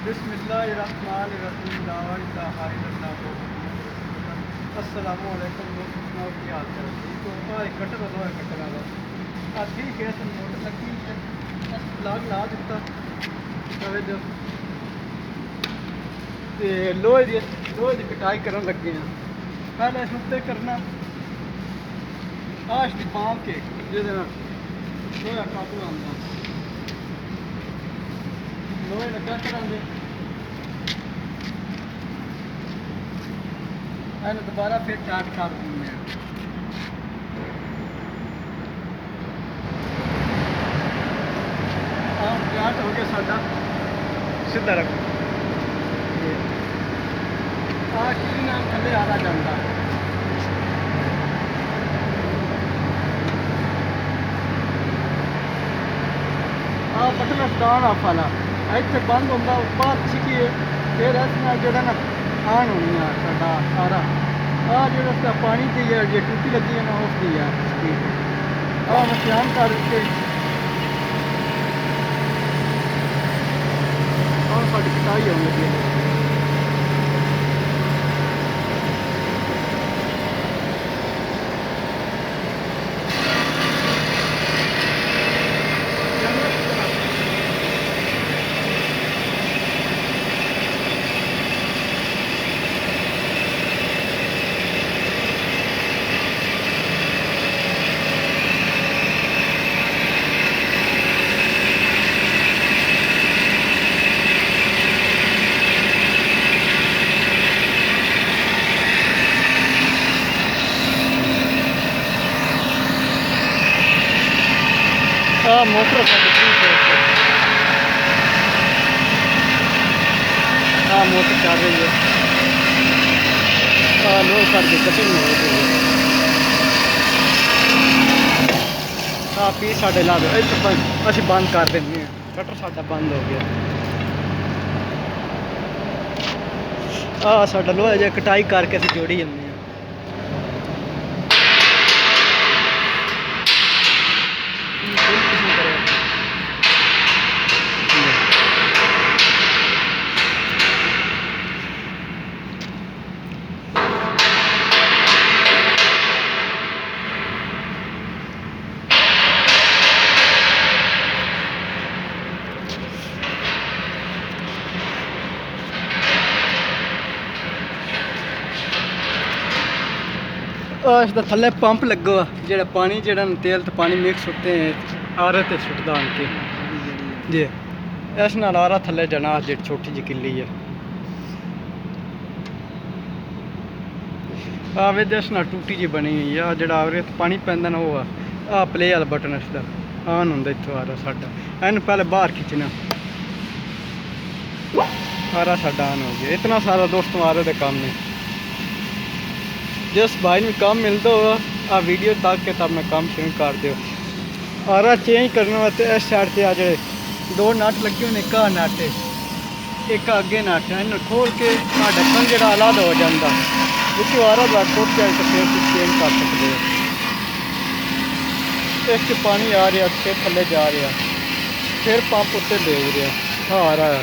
बिस्मिल्लाहिर्रहमानिर्रहीम। अस्सलामु अलैकुम दोस्तों, सुनाओ की हाल चाल? ठीक हो? कटर दो है कटर वाला ठीक है। तुम मोटर लगी लाग ला दिता लोहे की कटाई करन लगे हैं। पहले इस उत्ते करना आश की पाम के जिहदे नाल लोहा काबू आंदा लोहे लगा करांगे एन दोबारा फिर टाट कर देंगे। हाँ टाट हो गया साडा सीधा रखो की नाम थले आला जाता बटन स्टान ऑफ वाला इतने बंद होंगे बाहर छिकिए फिर इस जो ना आन होनी है साडा सारा जो पानी की है जो टूटी लगी है ना उसकी है स्पीड मैं ध्यान कर के साड़ी कटाई होने लगी। मोटर मोटर चल रही है लोग साड़ी कटिंग हो रही है पी साढ़े ला दो असं बंद कर देंगे कटर साडा बंद हो गया साडा लोहा जो कटाई करके अस जोड़ी जाते हैं। इसका थले पंप लगो जो पानी जो तेल तो पानी मिक्स होते हैं आरे ते सुटदा आनके जी इस नाल आरा थले जाना जी छोटी जी किली है आवे इस नाल टूटी जी बनी हुई है जो आरे पानी पैंदा ना वो प्ले वाला बटन इसका ऑन होंदा इत्थों आरा साडा इन पहले बाहर खिंचना आरा साडा ऑन हो गया। इतना सारा दोस्तों आरे दे काम ने जिस भाई में काम मिलता होगा आ वीडियो तक के तब मैं काम शुरू कर दो। आरा चेंज करने वास्ते इस साइड से आ जोड़े दो नट लगे हुए एक नट एक अगे नट इन खोल के ढक्कन जो अलग हो जाता जिस आरा बार टुट जाए तो फिर चेंज कर सकते हो। इस पानी आ रहा फिर थले जा रहा फिर पंप उत्ते दे रहा आ रहा है।